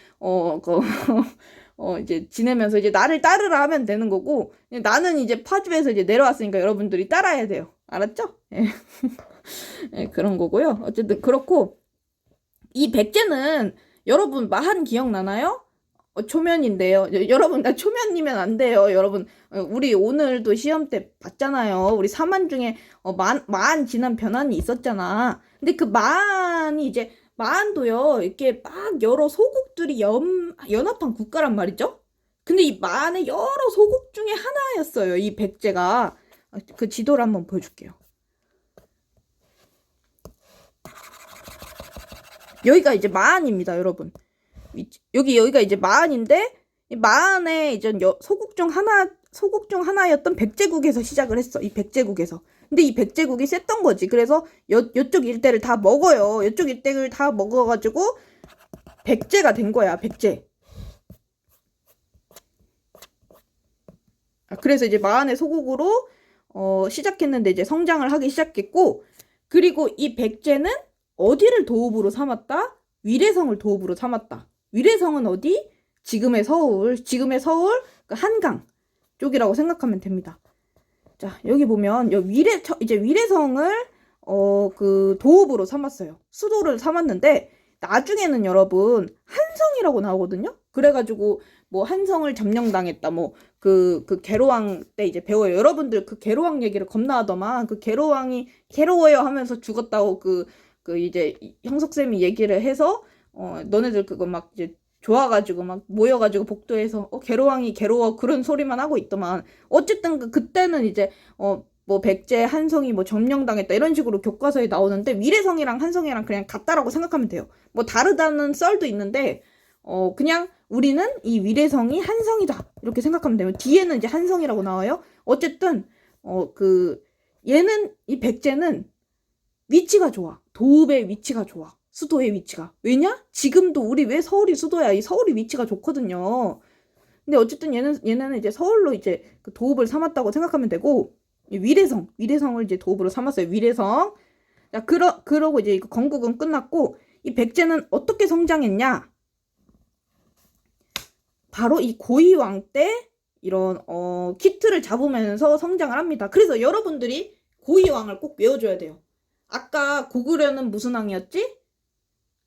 이제 지내면서 이제 나를 따르라 하면 되는 거고, 나는 이제 파주에서 이제 내려왔으니까 여러분들이 따라야 돼요. 알았죠? 예. 예, 그런 거고요. 어쨌든 그렇고, 이 백제는 여러분 마한 기억나나요? 초면인데요. 여러분, 나 초면이면 안 돼요. 여러분, 우리 오늘도 시험 때 봤잖아요. 우리 4만 중에 만 지난 변환이 있었잖아. 근데 그 만이 이제 만도요, 이렇게 막 여러 소국들이 연합한 국가란 말이죠. 근데 이 만의 여러 소국 중에 하나였어요. 이 백제가. 그 지도를 한번 보여줄게요. 여기가 이제 만입니다, 여러분. 여기가 이제 마한인데, 이 마한에 이제 소국 중 하나였던 백제국에서 시작을 했어. 이 백제국에서. 근데 이 백제국이 셌던 거지. 그래서 요쪽 일대를 다 먹어요. 요쪽 일대를 다 먹어가지고 백제가 된 거야. 백제. 그래서 이제 마한의 소국으로 시작했는데 이제 성장을 하기 시작했고, 그리고 이 백제는 어디를 도읍으로 삼았다? 위례성을 도읍으로 삼았다. 위례성은 어디? 지금의 서울, 그 한강 쪽이라고 생각하면 됩니다. 자, 여기 보면 이제 위례성을 그 도읍으로 삼았어요. 수도를 삼았는데 나중에는 여러분 한성이라고 나오거든요. 그래가지고 뭐 한성을 점령당했다, 뭐 그 계로왕 때 이제 배워요. 여러분들 그 계로왕 얘기를 겁나 하더만 그 계로왕이 괴로워요 하면서 죽었다고 그 이제 형석쌤이 얘기를 해서 너네들 그거 막 이제 좋아가지고 막 모여가지고 복도에서 계로왕이 괴로워 그런 소리만 하고 있더만. 어쨌든 그때는 이제 뭐 백제 한성이 뭐 점령당했다 이런 식으로 교과서에 나오는데 위례성이랑 한성이랑 그냥 같다라고 생각하면 돼요. 뭐 다르다는 썰도 있는데 그냥 우리는 이 위례성이 한성이다 이렇게 생각하면 돼요. 뒤에는 이제 한성이라고 나와요. 어쨌든 얘는 이 백제는 위치가 좋아. 도읍의 위치가 좋아. 수도의 위치가. 왜냐? 지금도 우리 왜 서울이 수도야? 이 서울이 위치가 좋거든요. 근데 어쨌든 얘네는 이제 서울로 이제 그 도읍을 삼았다고 생각하면 되고, 위례성을 이제 도읍으로 삼았어요. 위례성. 자, 그러고 이제 건국은 끝났고, 이 백제는 어떻게 성장했냐? 바로 이 고이왕 때 이런 키트를 잡으면서 성장을 합니다. 그래서 여러분들이 고이왕을 꼭 외워줘야 돼요. 아까 고구려는 무슨 왕이었지?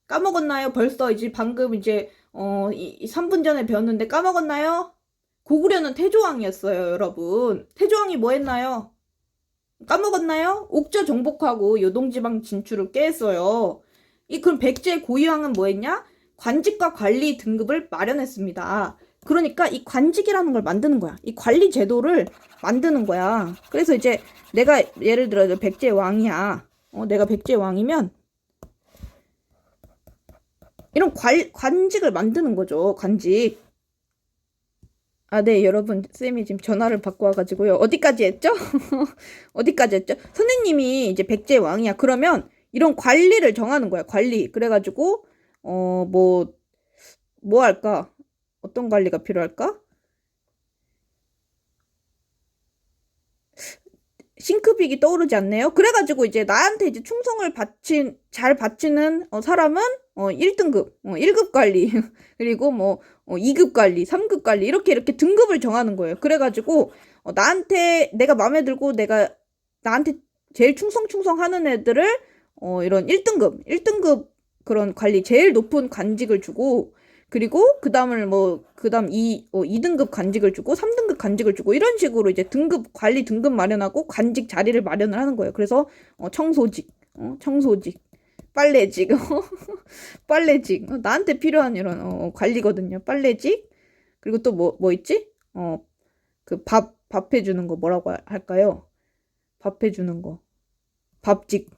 까먹었나요? 벌써 이제 방금 이제 3분 전에 배웠는데 까먹었나요? 고구려는 태조왕이었어요, 여러분. 태조왕이 뭐 했나요? 까먹었나요? 옥저 정복하고 요동지방 진출을 꾀했어요. 그럼 백제 고이왕은 뭐 했냐? 관직과 관리 등급을 마련했습니다. 그러니까 이 관직이라는 걸 만드는 거야. 이 관리 제도를 만드는 거야. 그래서 이제 내가 예를 들어 백제 왕이야. 내가 백제 왕이면 이런 관직을 만드는 거죠. 관직. 아, 네, 여러분. 쌤이 지금 전화를 받고 와가지고요. 어디까지 했죠? 어디까지 했죠? 선생님이 이제 백제 왕이야. 그러면 이런 관리를 정하는 거야. 관리. 그래가지고, 뭐 할까? 어떤 관리가 필요할까? 싱크빅이 떠오르지 않네요. 그래가지고 이제 나한테 이제 충성을 잘 바치는 사람은 1등급, 1급 관리, 그리고 뭐 2급 관리, 3급 관리 이렇게 등급을 정하는 거예요. 그래가지고 나한테 내가 마음에 들고 나한테 제일 충성하는 애들을 이런 1등급 그런 관리 제일 높은 관직을 주고 그리고 그 다음 2등급 관직을 주고 3등급 관직을 주고 이런 식으로 이제 관리 등급 마련하고 관직 자리를 마련을 하는 거예요. 그래서 청소직, 빨래직, 빨래직 나한테 필요한 이런 관리거든요. 빨래직 그리고 또 뭐 있지? 그 밥 해주는 거 뭐라고 할까요? 밥 해주는 거 밥직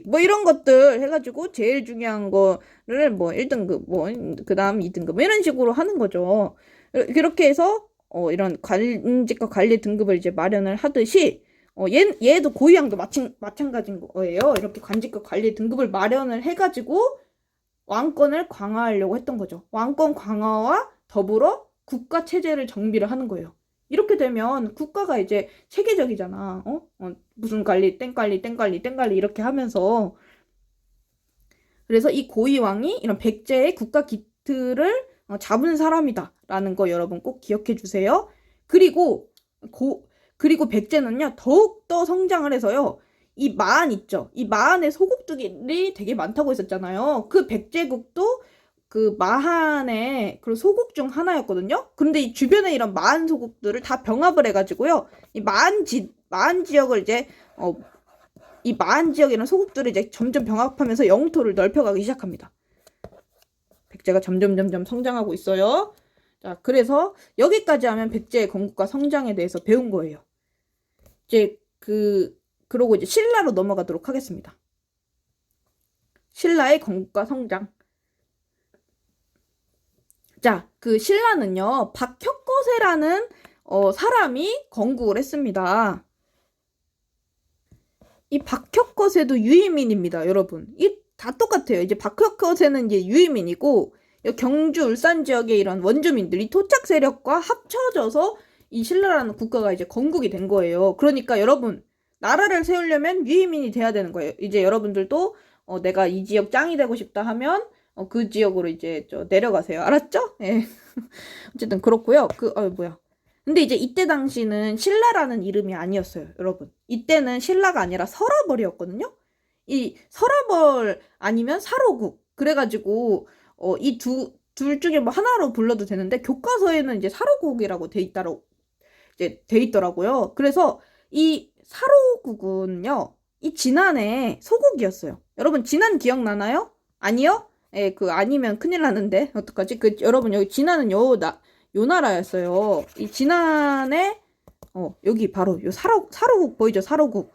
뭐 이런 것들 해가지고 제일 중요한 거를 뭐 1등급 그 다음 2등급 뭐 이런 식으로 하는 거죠. 그렇게 해서 이런 관직과 관리 등급을 이제 마련을 하듯이 얘도 고유양도 마찬가지인 거예요. 이렇게 관직과 관리 등급을 마련을 해가지고 왕권을 강화하려고 했던 거죠. 왕권 강화와 더불어 국가 체제를 정비를 하는 거예요. 이렇게 되면 국가가 이제 체계적이잖아. 무슨 관리, 땡관리 이렇게 하면서. 그래서 이 고이왕이 이런 백제의 국가 기틀을 잡은 사람이다라는 거 여러분 꼭 기억해 주세요. 그리고 백제는요 더욱더 성장을 해서요. 이 마한 있죠. 이 마한의 소국들이 되게 많다고 했었잖아요. 그 백제국도 그 마한의 그 소국 중 하나였거든요. 그런데 이 주변에 이런 마한 소국들을 다 병합을 해가지고요. 이 마한 지역을 이제 이 마한 지역이라는 소국들을 이제 점점 병합하면서 영토를 넓혀가기 시작합니다. 백제가 점점 성장하고 있어요. 자, 그래서 여기까지 하면 백제의 건국과 성장에 대해서 배운 거예요. 이제 그러고 이제 신라로 넘어가도록 하겠습니다. 신라의 건국과 성장. 자, 그 신라는요, 박혁거세라는 사람이 건국을 했습니다. 이 박혁거세도 유의민입니다, 여러분. 다 똑같아요. 이제 박혁거세는 이제 유의민이고, 경주, 울산 지역의 이런 원주민들이 토착 세력과 합쳐져서 이 신라라는 국가가 이제 건국이 된 거예요. 그러니까 여러분, 나라를 세우려면 유의민이 돼야 되는 거예요. 이제 여러분들도 내가 이 지역 짱이 되고 싶다 하면 그 지역으로 이제 내려가세요. 알았죠? 예. 어쨌든 그렇고요. 근데 이제 이때 당시는 신라라는 이름이 아니었어요, 여러분. 이때는 신라가 아니라 서라벌이었거든요. 이 서라벌 아니면 사로국. 그래가지고 이 두 둘 중에 뭐 하나로 불러도 되는데 교과서에는 이제 사로국이라고 이제 돼 있더라고요. 그래서 이 사로국은요, 이 진안의 소국이었어요. 여러분 진안 기억나나요? 아니요? 예, 그 아니면 큰일 나는데 어떡하지? 그 여러분 여기 진안은 요 나라였어요. 이 진안의 여기 바로 요 사로국 보이죠? 사로국.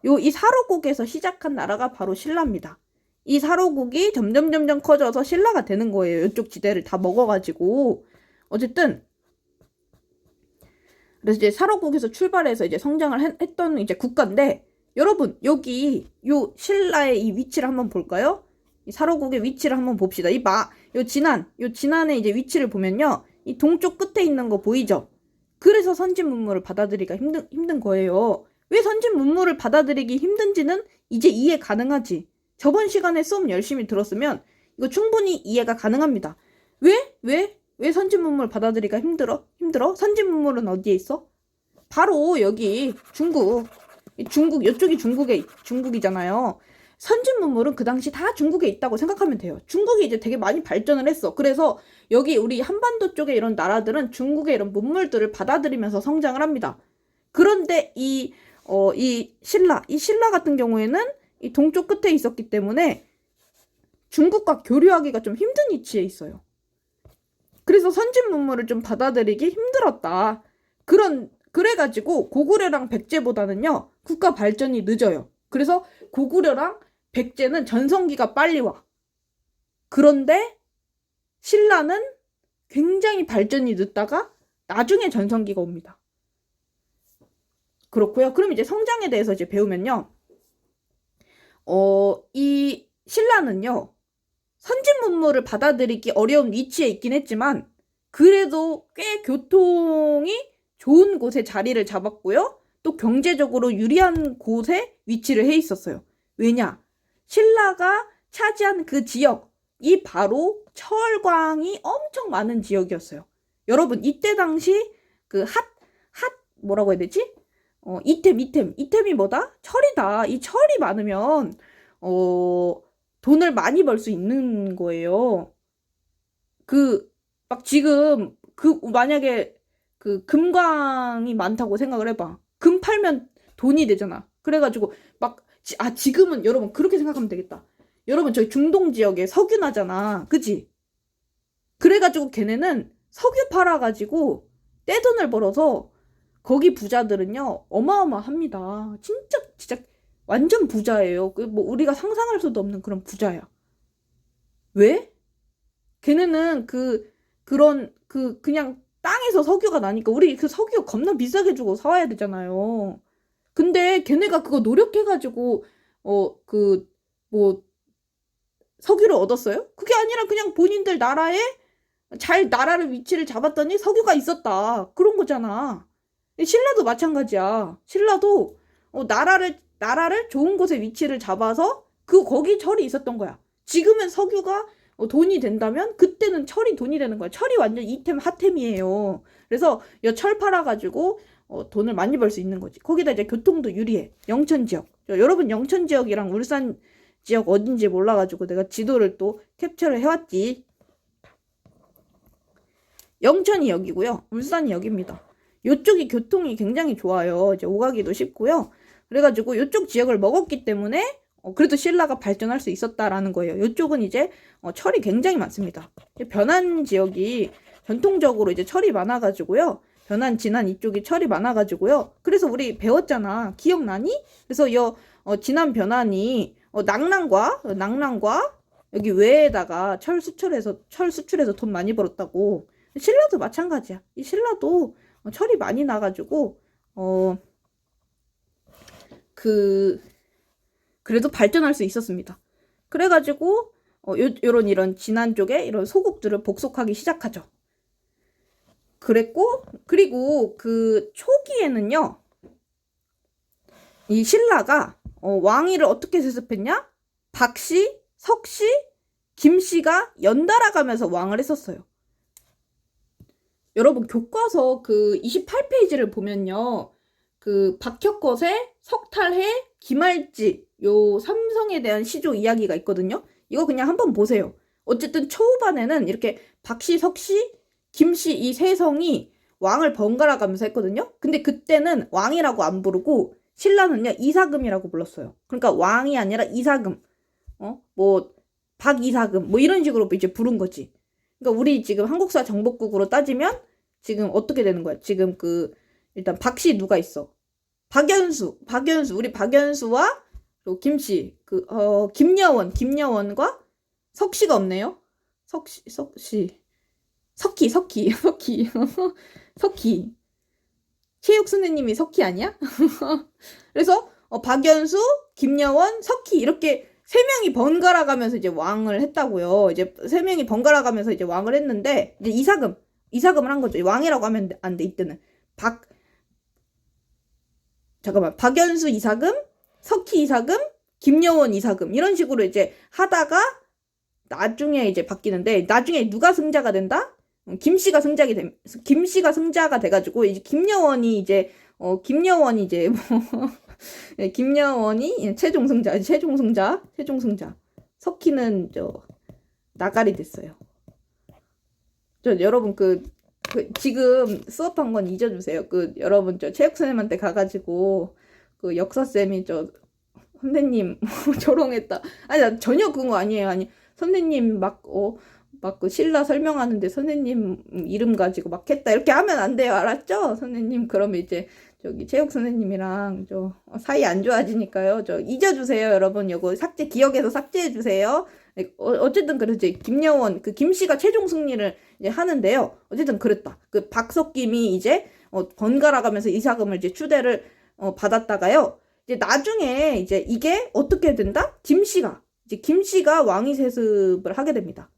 이 사로국에서 시작한 나라가 바로 신라입니다. 이 사로국이 점점 커져서 신라가 되는 거예요. 이쪽 지대를 다 먹어가지고. 어쨌든 그래서 이제 사로국에서 출발해서 이제 성장을 했던 이제 국가인데, 여러분 여기 요 신라의 이 위치를 한번 볼까요? 이 사로국의 위치를 한번 봅시다. 요 진안의 이제 위치를 보면요, 이 동쪽 끝에 있는 거 보이죠? 그래서 선진 문물을 받아들이기가 힘든 거예요. 왜 선진 문물을 받아들이기 힘든지는 이제 이해 가능하지. 저번 시간에 수업 열심히 들었으면 이거 충분히 이해가 가능합니다. 왜 선진 문물 받아들이기가 힘들어? 선진 문물은 어디에 있어? 바로 여기 중국, 이쪽이 중국이잖아요. 선진 문물은 그 당시 다 중국에 있다고 생각하면 돼요. 중국이 이제 되게 많이 발전을 했어. 그래서 여기 우리 한반도 쪽에 이런 나라들은 중국의 이런 문물들을 받아들이면서 성장을 합니다. 그런데 이 신라 같은 경우에는 이 동쪽 끝에 있었기 때문에 중국과 교류하기가 좀 힘든 위치에 있어요. 그래서 선진 문물을 좀 받아들이기 힘들었다. 그래가지고 고구려랑 백제보다는요, 국가 발전이 늦어요. 그래서 고구려랑 백제는 전성기가 빨리 와. 그런데 신라는 굉장히 발전이 늦다가 나중에 전성기가 옵니다. 그렇고요. 그럼 이제 성장에 대해서 이제 배우면요, 이 신라는요, 선진 문물을 받아들이기 어려운 위치에 있긴 했지만 그래도 꽤 교통이 좋은 곳에 자리를 잡았고요. 또 경제적으로 유리한 곳에 위치를 해 있었어요. 왜냐? 신라가 차지한 그 지역이 바로 철광이 엄청 많은 지역이었어요. 여러분 이때 당시 그 뭐라고 해야 되지? 이템이 뭐다? 철이다. 이 철이 많으면 돈을 많이 벌 수 있는 거예요. 막 지금 만약에 그 금광이 많다고 생각을 해봐. 금 팔면 돈이 되잖아. 그래가지고 지금은 여러분 그렇게 생각하면 되겠다. 여러분 저희 중동 지역에 석유 나잖아. 그치? 그래가지고 걔네는 석유 팔아가지고 떼돈을 벌어서 거기 부자들은요 어마어마합니다. 진짜 완전 부자예요. 뭐 우리가 상상할 수도 없는 그런 부자야. 왜? 걔네는 그냥 땅에서 석유가 나니까 우리 그 석유 겁나 비싸게 주고 사와야 되잖아요. 근데 걔네가 그거 노력해가지고 뭐 석유를 얻었어요? 그게 아니라 그냥 본인들 나라에 잘 나라를 위치를 잡았더니 석유가 있었다. 그런 거잖아. 신라도 마찬가지야. 신라도 나라를 좋은 곳에 위치를 잡아서 거기 철이 있었던 거야. 지금은 석유가 돈이 된다면 그때는 철이 돈이 되는 거야. 철이 완전 이템 핫템이에요. 그래서 철 팔아가지고 돈을 많이 벌 수 있는 거지. 거기다 이제 교통도 유리해. 영천 지역. 여러분 영천 지역이랑 울산 지역 어딘지 몰라가지고 내가 지도를 또 캡처를 해왔지. 영천이 여기고요. 울산이 여기입니다. 요쪽이 교통이 굉장히 좋아요. 이제 오가기도 쉽고요. 그래가지고 요쪽 지역을 먹었기 때문에 그래도 신라가 발전할 수 있었다라는 거예요. 요쪽은 이제 철이 굉장히 많습니다. 변한 지역이 전통적으로 이제 철이 많아가지고요. 변한 진안 이쪽이 철이 많아가지고요. 그래서 우리 배웠잖아. 기억나니? 그래서 진안 변환이 낙랑과 여기 외에다가 철 수출해서 돈 많이 벌었다고. 신라도 마찬가지야. 이 신라도 철이 많이 나가지고 그래도 발전할 수 있었습니다. 그래가지고 이런 진안 쪽에 이런 소국들을 복속하기 시작하죠. 그리고 그 초기에는요, 이 신라가 왕위를 어떻게 세습했냐? 박씨, 석씨, 김씨가 연달아 가면서 왕을 했었어요. 여러분 교과서 그 28페이지를 보면요, 그 박혁거세, 석탈해, 김할지 요 삼성에 대한 시조 이야기가 있거든요. 이거 그냥 한번 보세요. 어쨌든 초후반에는 이렇게 박씨, 석씨, 김씨 이 세 성이 왕을 번갈아 가면서 했거든요. 근데 그때는 왕이라고 안 부르고 신라는요 이사금이라고 불렀어요. 그러니까 왕이 아니라 이사금, 뭐 박이사금 뭐 이런 식으로 이제 부른 거지. 그러니까 우리 지금 한국사 정복국으로 따지면 지금 어떻게 되는 거야? 지금 일단 박씨 누가 있어? 박연수, 우리 박연수와 그리고 김씨, 김여원과 석씨가 없네요. 석희, 석희. 체육 선생님이 석희 아니야? 그래서 박연수, 김여원, 석희 이렇게 세 명이 번갈아 가면서 이제 왕을 했다고요. 이제 세 명이 번갈아 가면서 이제 왕을 했는데 이제 이사금을 한 거죠. 왕이라고 하면 안 돼. 이때는 박연수 이사금, 석희 이사금, 김여원 이사금 이런 식으로 이제 하다가 나중에 이제 바뀌는데 나중에 누가 승자가 된다? 김씨가 승자가 돼가지고 이제 김여원이 이제 뭐 김여원이 최종 승자. 석희는 나가리 됐어요. 여러분 지금 수업한 건 잊어주세요. 여러분 체육 선생님한테 가가지고 역사쌤이 선생님 조롱했다. 아니 나 전혀 그거 아니에요. 아니 선생님 막 신라 설명하는데 선생님 이름 가지고 막 했다 이렇게 하면 안 돼요. 알았죠? 선생님 그러면 이제 체육 선생님이랑 사이 안 좋아지니까요. 잊어주세요. 여러분 요거 기억에서 삭제해주세요. 어쨌든 그러지. 김여원 김씨가 최종 승리를 이제 하는데요. 어쨌든 그랬다. 박석김이 이제 번갈아 가면서 이사금을 이제 추대를 받았다가요. 이제 나중에 이제 이게 어떻게 된다? 김씨가 왕위 세습을 하게 됩니다.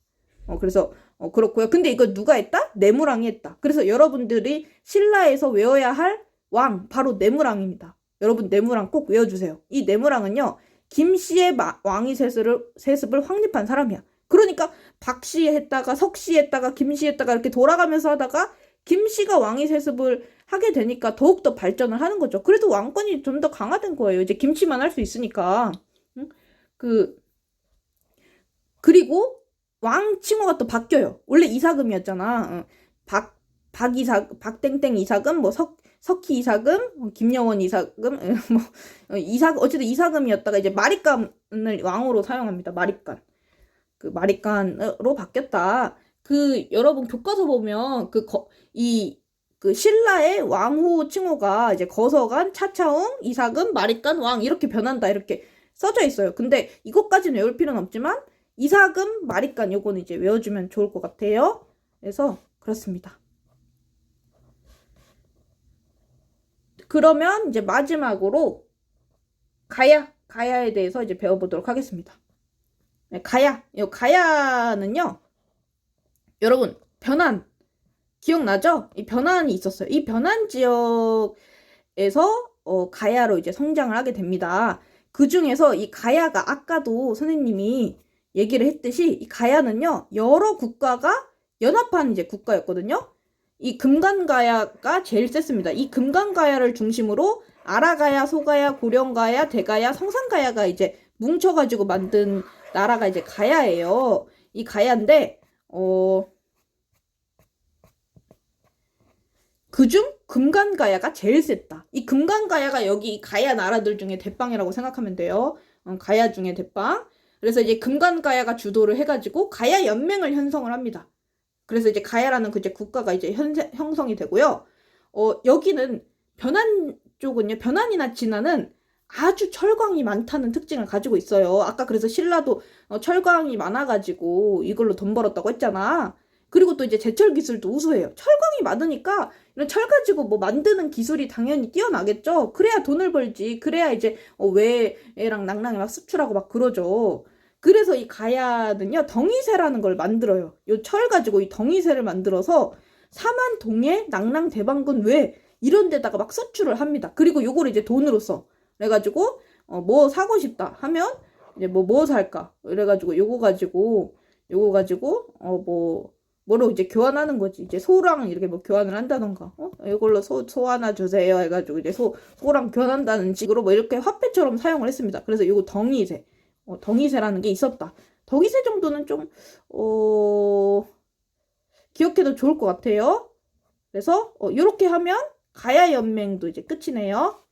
그래서 그렇고요. 근데 이거 누가 했다? 내무랑이 했다. 그래서 여러분들이 신라에서 외워야 할 왕 바로 내무랑입니다. 여러분 내무랑 꼭 외워주세요. 이 내무랑은요 김씨의 왕위 세습을 확립한 사람이야. 그러니까 박씨 했다가 석씨 했다가 김씨 했다가 이렇게 돌아가면서 하다가 김씨가 왕위 세습을 하게 되니까 더욱더 발전을 하는 거죠. 그래도 왕권이 좀 더 강화된 거예요. 이제 김씨만 할 수 있으니까. 그리고 왕 칭호가 또 바뀌어요. 원래 이사금이었잖아. 박땡땡 이사금, 뭐 석희 이사금, 김여원 이사금, 어쨌든 이사금이었다가 이제 마립간을 왕으로 사용합니다. 마립간으로 바뀌었다. 여러분 교과서 보면 신라의 왕후 칭호가 이제 거서관, 차차웅, 이사금, 마립간, 왕 이렇게 변한다 이렇게 써져 있어요. 근데 이것까지는 외울 필요는 없지만 이사금, 마립간 요거는 이제 외워주면 좋을 것 같아요. 그래서 그렇습니다. 그러면 이제 마지막으로 가야에 대해서 이제 배워보도록 하겠습니다. 가야는요, 여러분 변한 기억나죠? 이 변한이 있었어요. 이 변한 지역에서 가야로 이제 성장을 하게 됩니다. 그 중에서 이 가야가 아까도 선생님이 얘기를 했듯이 이 가야는요 여러 국가가 연합한 이제 국가였거든요. 이 금간가야가 제일 셌습니다. 이 금간가야를 중심으로 아라가야, 소가야, 고령가야, 대가야, 성산가야가 이제 뭉쳐가지고 만든 나라가 이제 가야예요. 이 가야인데 그중 금간가야가 제일 셌다. 이 금간가야가 여기 가야 나라들 중에 대빵이라고 생각하면 돼요. 가야 중에 대빵. 그래서 이제 금간가야가 주도를 해가지고 가야 연맹을 형성을 합니다. 그래서 이제 가야라는 이제 국가가 이제 형성이 되고요. 여기는 변한 쪽은요, 변한이나 진화는 아주 철광이 많다는 특징을 가지고 있어요. 아까 그래서 신라도 철광이 많아가지고 이걸로 돈 벌었다고 했잖아. 그리고 또 이제 제철 기술도 우수해요. 철광이 많으니까 이런 철 가지고 뭐 만드는 기술이 당연히 뛰어나겠죠. 그래야 돈을 벌지. 그래야 이제 외랑 낭랑이 막 수출하고 막 그러죠. 그래서 이 가야는요 덩이새라는 걸 만들어요. 요 철 가지고 이 덩이새를 만들어서 사만, 동해, 낭랑, 대방군 외 이런 데다가 막 수출을 합니다. 그리고 요거를 이제 돈으로 써. 그래가지고 뭐 사고 싶다 하면 이제 뭐 살까? 그래가지고 요거 가지고 뭐로 이제 교환하는 거지. 이제 소랑 이렇게 뭐 교환을 한다던가. 이걸로 소 하나 주세요 해가지고 이제 소랑 교환한다는 식으로 뭐 이렇게 화폐처럼 사용을 했습니다. 그래서 요거 덩이새. 덩이새라는 게 있었다. 덕이세 정도는 좀, 기억해도 좋을 것 같아요. 그래서, 이렇게 하면 가야연맹도 이제 끝이네요.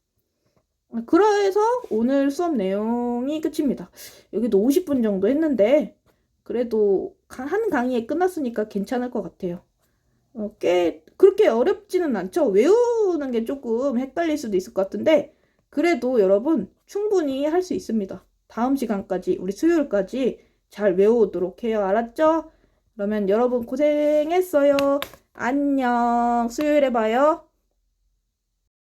그래서 오늘 수업 내용이 끝입니다. 여기도 50분 정도 했는데, 그래도 한 강의에 끝났으니까 괜찮을 것 같아요. 꽤 그렇게 어렵지는 않죠. 외우는 게 조금 헷갈릴 수도 있을 것 같은데, 그래도 여러분 충분히 할 수 있습니다. 다음 시간까지, 우리 수요일까지 잘 외워오도록 해요. 알았죠? 그러면 여러분 고생했어요. 안녕. 수요일에 봐요.